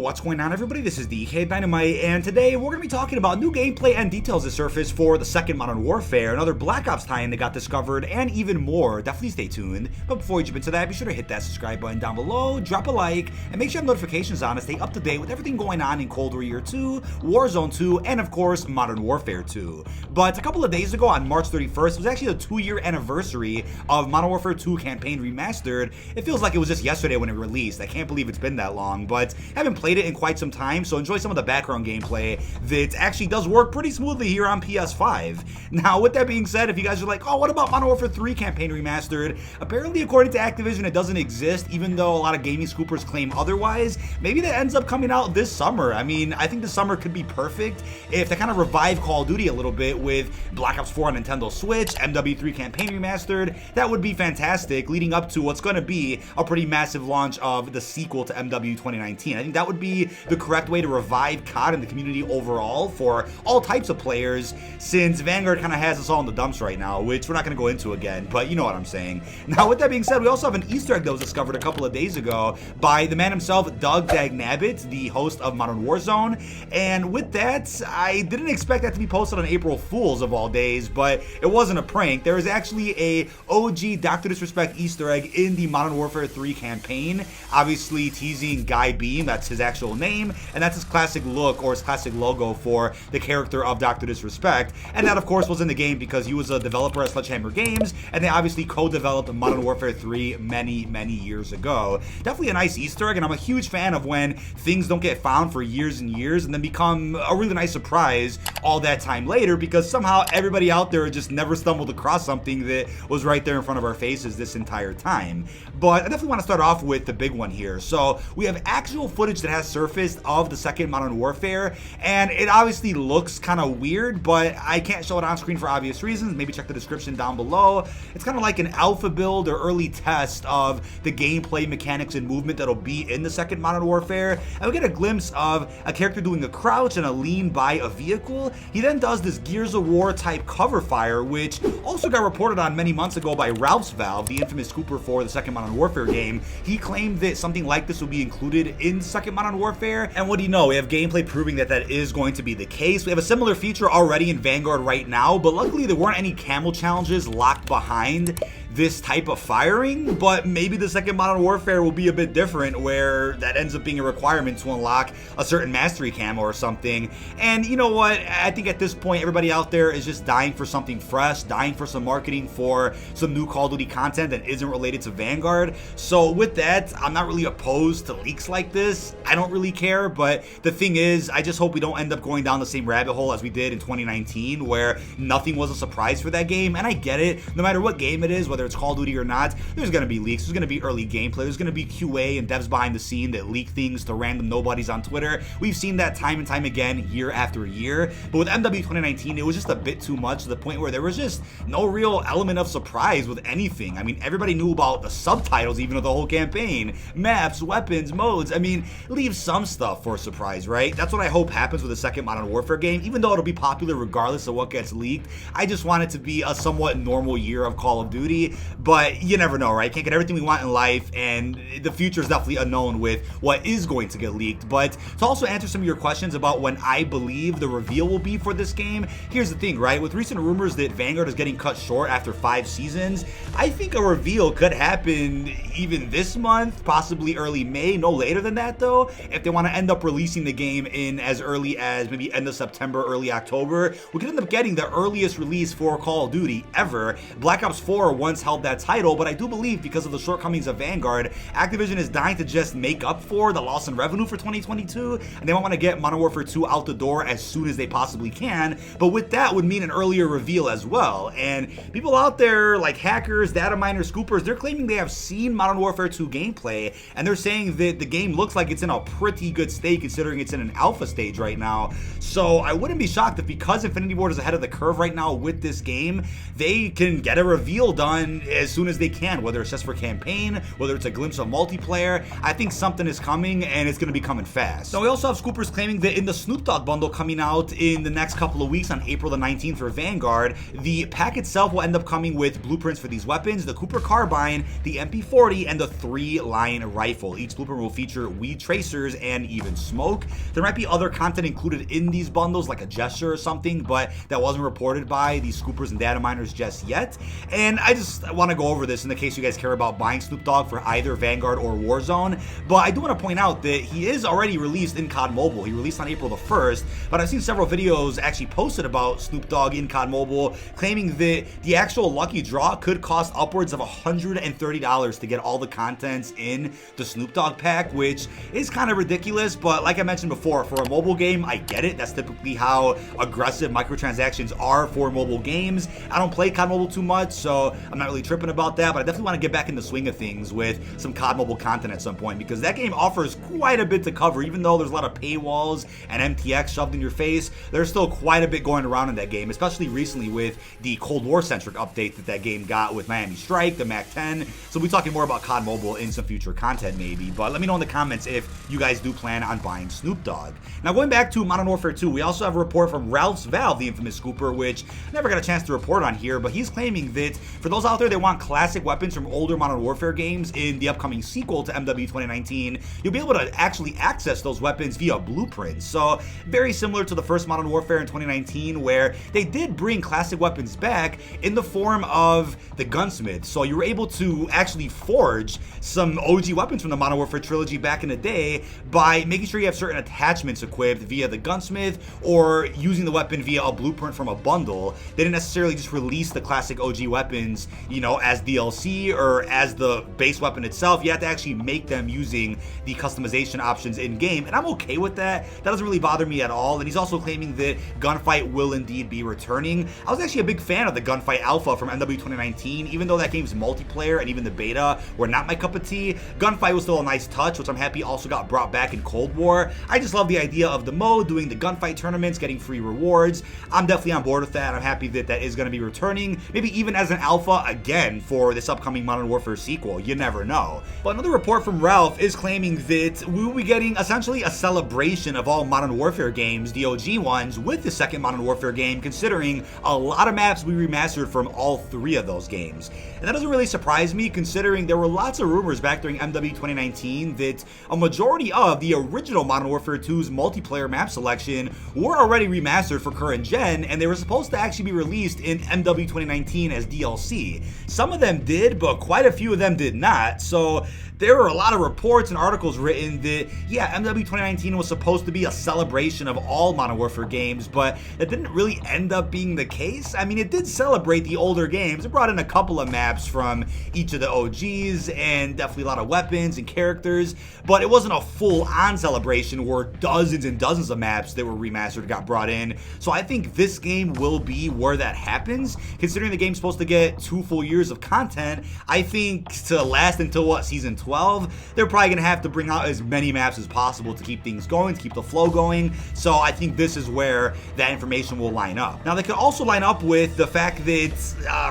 What's going on, everybody? This is dkdynamite, and today we're going to be talking about new gameplay and details that surfaced for the second Modern Warfare, another Black Ops tie-in that got discovered, and even more. Definitely stay tuned. But before we jump into that, be sure to hit that subscribe button down below, drop a like, and make sure you have notifications on to stay up to date with everything going on in Cold War Year 2, Warzone 2, and of course, Modern Warfare 2. But a couple of days ago, on March 31st, was actually the 2-year anniversary of Modern Warfare 2 Campaign Remastered. It feels like it was just yesterday when it released. I can't believe it's been that long, but haven't played it in quite some time, so enjoy some of the background gameplay that actually does work pretty smoothly here on PS5. Now, with that being said, if you guys are like, oh, what about Modern Warfare 3 Campaign Remastered? Apparently, according to Activision, it doesn't exist, even though a lot of gaming scoopers claim otherwise. Maybe that ends up coming out this summer. I mean, I think this summer could be perfect if they kind of revive Call of Duty a little bit with Black Ops 4 on Nintendo Switch, MW3 Campaign Remastered. That would be fantastic, leading up to what's going to be a pretty massive launch of the sequel to MW 2019. I think that would be the correct way to revive COD in the community overall for all types of players, since Vanguard kind of has us all in the dumps right now, which we're not going to go into again, but you know what I'm saying. Now, with that being said, we also have an Easter egg that was discovered a couple of days ago by the man himself, Dogg, the host of Modern Warzone, and with that, I didn't expect that to be posted on April Fool's of all days, but it wasn't a prank. There is actually a OG Dr. Disrespect Easter egg in the Modern Warfare 3 campaign, obviously teasing Guy Beam, that's his actual name, and that's his classic look or his classic logo for the character of Dr. Disrespect. And that, of course, was in the game because he was a developer at Sledgehammer Games, and they obviously co-developed Modern Warfare 3 many years ago. Definitely a nice Easter egg, and I'm a huge fan of when things don't get found for years and years and then become a really nice surprise all that time later, because somehow everybody out there just never stumbled across something that was right there in front of our faces this entire time. But I definitely want to start off with the big one here. So we have actual footage that has surfaced of the second Modern Warfare, and it obviously looks kind of weird, but I can't show it on screen for obvious reasons. Maybe check the description down below. It's kind of like an alpha build or early test of the gameplay mechanics and movement that'll be in the second Modern Warfare, and we get a glimpse of a character doing a crouch and a lean by a vehicle. He then does this Gears of War type cover fire, which also got reported on many months ago by Ralph's Valve, the infamous scooper for the second Modern Warfare game. He claimed that something like this would be included in second Modern Warfare, and what do you know, we have gameplay proving that that is going to be the case. We have a similar feature already in Vanguard right now, but luckily there weren't any camel challenges locked behind this type of firing, but maybe the second Modern Warfare will be a bit different, where that ends up being a requirement to unlock a certain mastery camo or something. And you know what, I think at this point everybody out there is just dying for something fresh, dying for some marketing for some new Call of Duty content that isn't related to Vanguard. So with that, I'm not really opposed to leaks like this. I don't really care, but the thing is, I just hope we don't end up going down the same rabbit hole as we did in 2019, where nothing was a surprise for that game. And I get it, no matter what game it is, whether it's Call of Duty or not, there's going to be leaks, there's going to be early gameplay, there's going to be QA and devs behind the scene that leak things to random nobodies on Twitter. We've seen that time and time again, year after year. But with MW 2019, it was just a bit too much, to the point where there was just no real element of surprise with anything. I mean, everybody knew about the subtitles even of the whole campaign, maps, weapons, modes. I mean, leave some stuff for a surprise, right? That's what I hope happens with the second Modern Warfare game. Even though it'll be popular regardless of what gets leaked, I just want it to be a somewhat normal year of Call of Duty. But you never know, right? Can't get everything we want in life, and the future is definitely unknown with what is going to get leaked. But to also answer some of your questions about when I believe the reveal will be for this game, here's the thing, right? With recent rumors that Vanguard is getting cut short after 5 seasons, I think a reveal could happen even this month, possibly early May, no later than that though. If they want to end up releasing the game in as early as maybe end of September, early October, we could end up getting the earliest release for Call of Duty ever. Black Ops 4 once held that title, but I do believe because of the shortcomings of Vanguard, Activision is dying to just make up for the loss in revenue for 2022, and they want to get Modern Warfare 2 out the door as soon as they possibly can. But with that would mean an earlier reveal as well, and people out there like hackers, data miners, scoopers, they're claiming they have seen Modern Warfare 2 gameplay, and they're saying that the game looks like it's in a pretty good state considering it's in an alpha stage right now. So I wouldn't be shocked if, because Infinity Ward is ahead of the curve right now with this game, they can get a reveal done on as soon as they can, whether it's just for campaign, whether it's a glimpse of multiplayer. I think something is coming, and it's going to be coming fast. Now, we also have scoopers claiming that in the Snoop Dogg bundle coming out in the next couple of weeks on April the 19th for Vanguard, the pack itself will end up coming with blueprints for these weapons, the Cooper Carbine, the MP40, and the 3-line rifle. Each blueprint will feature weed tracers and even smoke. There might be other content included in these bundles, like a gesture or something, but that wasn't reported by these scoopers and data miners just yet. And I just want to go over this in the case you guys care about buying Snoop Dogg for either Vanguard or Warzone. But I do want to point out that he is already released in COD Mobile. He released on April the 1st, but I've seen several videos actually posted about Snoop Dogg in COD Mobile claiming that the actual lucky draw could cost upwards of $130 to get all the contents in the Snoop Dogg pack, which is kind of ridiculous. But like I mentioned before, for a mobile game, I get it. That's typically how aggressive microtransactions are for mobile games. I don't play COD Mobile too much, so I'm not really tripping about that, but I definitely want to get back in the swing of things with some COD Mobile content at some point, because that game offers quite a bit to cover. Even though there's a lot of paywalls and MTX shoved in your face, there's still quite a bit going around in that game, especially recently with the Cold War-centric update that game got with Miami Strike, the MAC-10. So we'll be talking more about COD Mobile in some future content maybe, but let me know in the comments if you guys do plan on buying Snoop Dogg. Now, going back to Modern Warfare 2, we also have a report from Ralph's Valve, the infamous scooper, which I never got a chance to report on here, but he's claiming that for those out there that want classic weapons from older Modern Warfare games in the upcoming sequel to MWII 2019, you'll be able to actually access those weapons via blueprints. So very similar to the first Modern Warfare in 2019, where they did bring classic weapons back in the form of the gunsmith. So you were able to actually forge some OG weapons from the Modern Warfare trilogy back in the day by making sure you have certain attachments equipped via the gunsmith or using the weapon via a blueprint from a bundle. They didn't necessarily just release the classic OG weapons, you know, as DLC or as the base weapon itself. You have to actually make them using the customization options in game, and I'm okay with that. That doesn't really bother me at all. And he's also claiming that Gunfight will indeed be returning. I was actually a big fan of the Gunfight Alpha from MWII 2019, even though that game's multiplayer and even the beta were not my cup of tea. Gunfight was still a nice touch, which I'm happy also got brought back in Cold War. I just love the idea of the mode, doing the gunfight tournaments, getting free rewards. I'm definitely on board with that. I'm happy that that is going to be returning, maybe even as an alpha again for this upcoming Modern Warfare sequel. You never know. But another report from Ralph is claiming that we will be getting essentially a celebration of all Modern Warfare games, the OG ones, with the second Modern Warfare game, considering a lot of maps we remastered from all three of those games. And that doesn't really surprise me, considering there were lots of rumors back during MWII 2019 that a majority of the original Modern Warfare 2's multiplayer map selection were already remastered for current gen, and they were supposed to actually be released in MWII 2019 as DLC. Some of them did, but quite a few of them did not. So there were a lot of reports and articles written that, yeah, MWII 2019 was supposed to be a celebration of all Modern Warfare games, but that didn't really end up being the case. I mean, it did celebrate the older games. It brought in a couple of maps from each of the OGs and definitely a lot of weapons and characters, but it wasn't a full-on celebration where dozens and dozens of maps that were remastered got brought in. So I think this game will be where that happens. Considering the game's supposed to get 2 full years of content, I think to last until, what, Season 12, they're probably going to have to bring out as many maps as possible to keep things going, to keep the flow going. So I think this is where that information will line up. Now, they could also line up with the fact that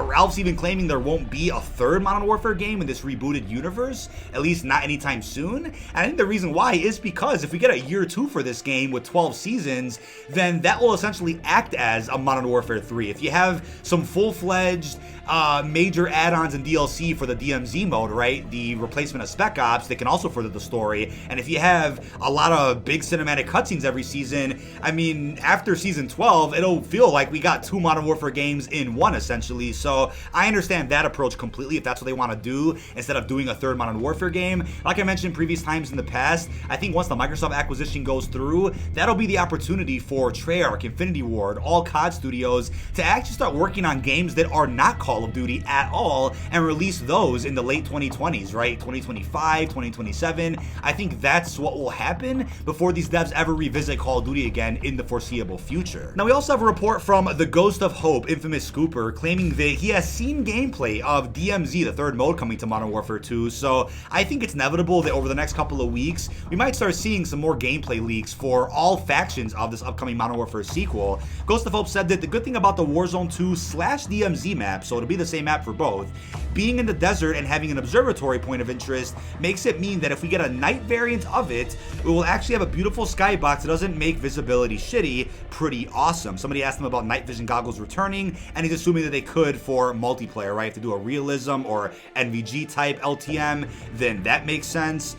Ralph's even claiming there won't be a third Modern Warfare game in this rebooted universe, at least not anytime soon. And I think the reason why is because if we get a year 2 for this game with 12 seasons, then that will essentially act as a Modern Warfare 3. If you have some full-fledged major add-ons and DLC for the DMZ mode, right, the replacement of Spec Ops, that can also further the story, and if you have a lot of big cinematic cutscenes every season, I mean, after Season 12, it'll feel like we got 2 Modern Warfare games in one, essentially. So I understand that approach completely if that's what they want to do, instead of doing a third Modern Warfare game. Like I mentioned previous times in the past, I think once the Microsoft acquisition goes through, that'll be the opportunity for Treyarch, Infinity Ward, all COD studios to actually start working on games that are not Call of Duty at all and release those in the late 2020s, right? 2022, 2025, 2027. I think that's what will happen before these devs ever revisit Call of Duty again in the foreseeable future. Now, we also have a report from the Ghost of Hope, infamous Scooper, claiming that he has seen gameplay of DMZ, the third mode, coming to Modern Warfare 2, so I think it's inevitable that over the next couple of weeks, we might start seeing some more gameplay leaks for all factions of this upcoming Modern Warfare sequel. Ghost of Hope said that the good thing about the Warzone 2/DMZ map, so it'll be the same map for both, being in the desert and having an observatory point of interest makes it mean that if we get a night variant of it, it will actually have a beautiful skybox that doesn't make visibility shitty. Pretty awesome. Somebody asked him about night vision goggles returning, and he's assuming that they could for multiplayer, right? If they do a realism or NVG type LTM, then that makes sense.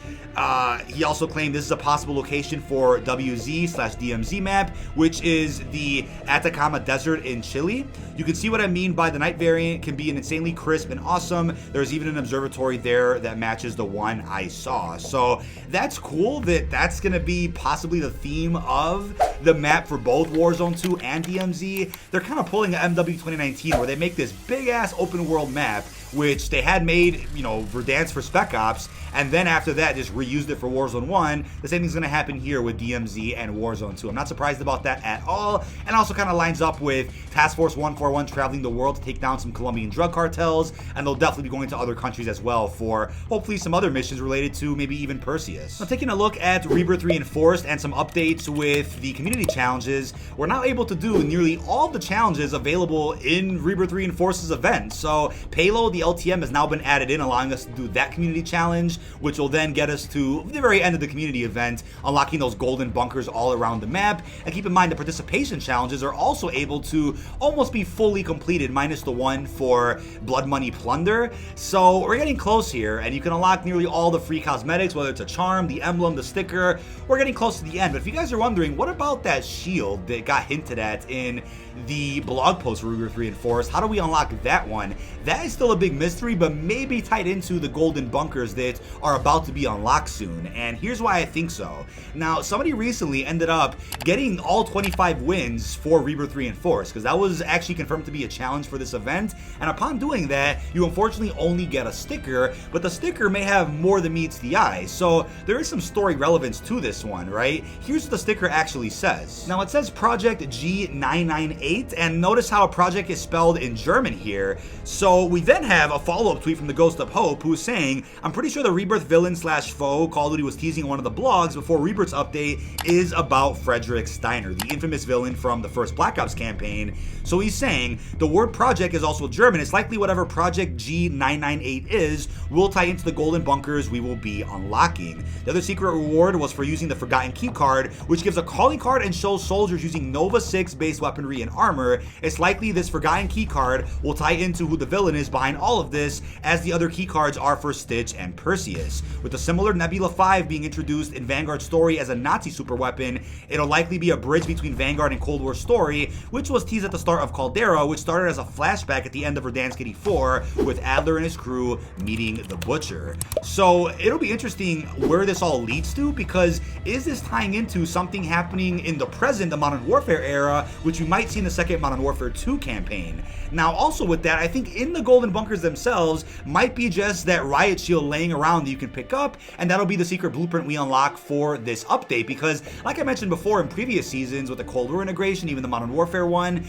He also claimed this is a possible location for WZ/DMZ map, which is the Atacama Desert in Chile. You can see what I mean by the night variant can be an insanely crisp and awesome. There's even an observatory there that matches the one I saw. So that's cool that that's going to be possibly the theme of the map for both Warzone 2 and DMZ. They're kind of pulling an MW 2019 where they make this big ass open world map, which they had made, Verdansk for Spec Ops, and then after that just reused it for Warzone 1. The same thing's going to happen here with DMZ and Warzone 2. I'm not surprised about that at all, and also kind of lines up with Task Force 141 traveling the world to take down some Colombian drug cartels, and they'll definitely be going to other countries as well for hopefully some other missions related to maybe even Perseus. Now, taking a look at Rebirth Reinforced and some updates with the community challenges, we're now able to do nearly all the challenges available in Rebirth Reinforced's event. So Payload, the LTM, has now been added in, allowing us to do that community challenge, which will then get us to the very end of the community event, unlocking those golden bunkers all around the map. And keep in mind, the participation challenges are also able to almost be fully completed, minus the one for Blood Money Plunder. So we're getting close here, and you can unlock nearly all the free cosmetics, whether it's a charm, the emblem, the sticker. We're getting close to the end. But if you guys are wondering, what about that shield that got hinted at in the blog post for Rebirth Reinforced? How do we unlock that one? That is still a big mystery, but maybe tied into the golden bunkers that are about to be unlocked soon. And here's why I think so. Now, somebody recently ended up getting all 25 wins for Rebirth Reinforced, because that was actually confirmed to be a challenge for this event. And upon doing that, you unfortunately only get a sticker, but the sticker may have more than meets the eye. So there is some story relevance to this one, right? Here's what the sticker actually says. Now, it says Project G998, and notice how a project is spelled in German here. So we then have a follow-up tweet from the Ghost of Hope, who's saying, I'm pretty sure the Rebirth villain/foe Call of Duty was teasing on one of the blogs before Rebirth's update is about Frederick Steiner, the infamous villain from the first Black Ops campaign. So he's saying the word project is also German. It's likely whatever Project G998 is will tie into the golden bunkers we will be unlocking. The other secret reward was for using the Forgotten Key card, which gives a calling card and shows soldiers using Nova 6 based weaponry and armor. It's likely this Forgotten Key card will tie into who the villain is behind all of this, as the other key cards are for Stitch and Perseus. With a similar Nebula 5 being introduced in Vanguard's story as a Nazi super weapon, it'll likely be a bridge between Vanguard and Cold War story, which was teased at the start of Caldera, which started as a flashback at the end of Verdansk 84, with Adler and his crew meeting the Butcher. So it'll be interesting where this all leads to, because is this tying into something happening in the present, the Modern Warfare era, which we might see in the second Modern Warfare 2 campaign? Now, also with that, I think in the golden bunkers themselves might be just that riot shield laying around that you can pick up, and that'll be the secret blueprint we unlock for this update, because like I mentioned before in previous seasons with the Cold War integration, even the Modern Warfare one,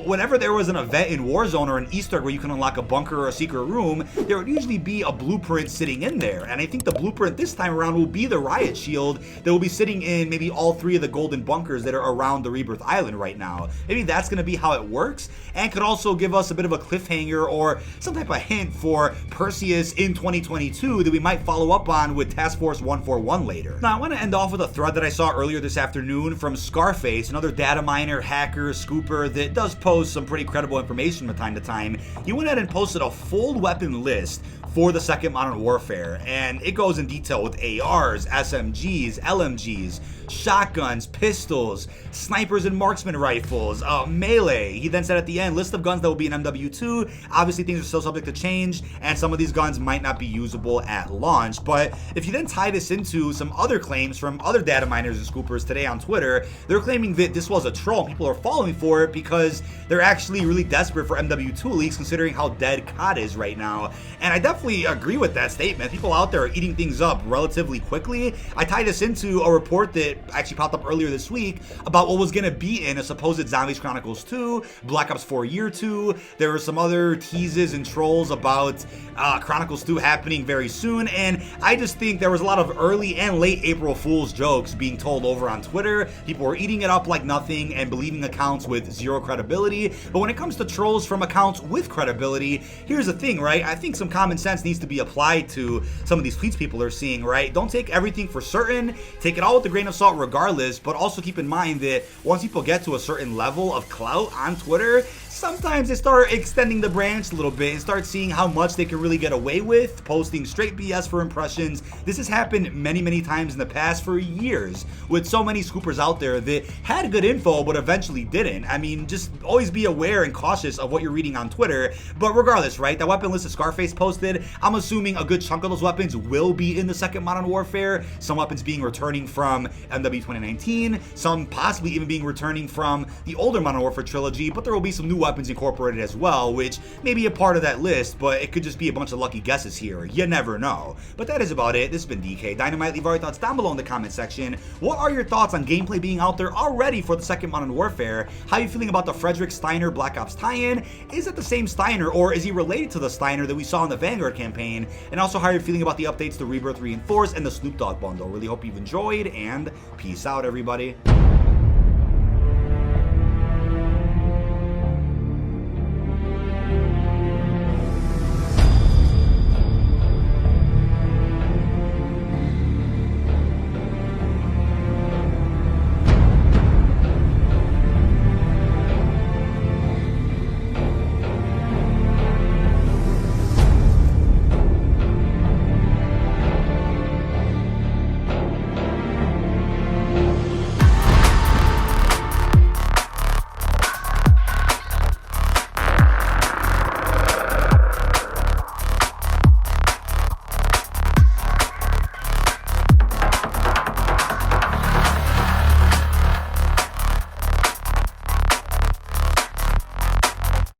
whenever there was an event in Warzone or an Easter egg where you can unlock a bunker or a secret room, there would usually be a blueprint sitting in there. And I think the blueprint this time around will be the riot shield that will be sitting in maybe all three of the golden bunkers that are around the Rebirth Island right now. Maybe that's going to be how it works, and could also give us a bit of a cliffhanger or some type of hint for Perseus in 2022 that we might follow up on with Task Force 141 later. Now, I want to end off with a thread that I saw earlier this afternoon from Scarface, another data miner, hacker, scooper that does post some pretty credible information from time to time. He went ahead and posted a full weapon list for the second Modern Warfare, and it goes in detail with ARs, SMGs, LMGs, shotguns, pistols, snipers and marksman rifles, melee. He then said at the end, list of guns guns that will be in MW2. Obviously, things are still subject to change, and some of these guns might not be usable at launch. But if you then tie this into some other claims from other data miners and scoopers today on Twitter, they're claiming that this was a troll. People are falling for it because they're actually really desperate for MW2 leaks, considering how dead COD is right now. And I definitely agree with that statement. People out there are eating things up relatively quickly. I tie this into a report that actually popped up earlier this week about what was going to be in a supposed Zombies Chronicles 2, Black Ops 4 Year 2. There were some other teases and trolls about Chronicles 2 happening very soon, and I just think there was a lot of early and late April Fool's jokes being told over on Twitter. People were eating it up like nothing and believing accounts with zero credibility. But when it comes to trolls from accounts with credibility, here's the thing, right? I think some common sense needs to be applied to some of these tweets people are seeing, right? Don't take everything for certain. Take it all with a grain of salt regardless, but also keep in mind that once people get to a certain level of clout on Twitter, sometimes they start extending the branch a little bit and start seeing how much they can really get away with, posting straight BS for impressions. This has happened many, many times in the past for years with so many scoopers out there that had good info but eventually didn't. I mean, just always be aware and cautious of what you're reading on Twitter. But regardless, right, that weapon list that Scarface posted, I'm assuming a good chunk of those weapons will be in the second Modern Warfare. Some weapons being returning from MW 2019, some possibly even being returning from the older Modern Warfare trilogy, but there will be some new weapons incorporated as well, which may be a part of that list, but it could just be a bunch of lucky guesses here. You never know. But that is about it. This has been dkdynamite. Leave all your thoughts down below in the comment section. What are your thoughts on gameplay being out there already for the second Modern Warfare? How are you feeling about the Frederick Steiner Black Ops tie-in? Is it the same Steiner, or is he related to the Steiner that we saw in the Vanguard campaign? And also, how are you feeling about the updates to Rebirth Reinforced and the Snoop Dogg bundle? Really hope you've enjoyed, and peace out, everybody.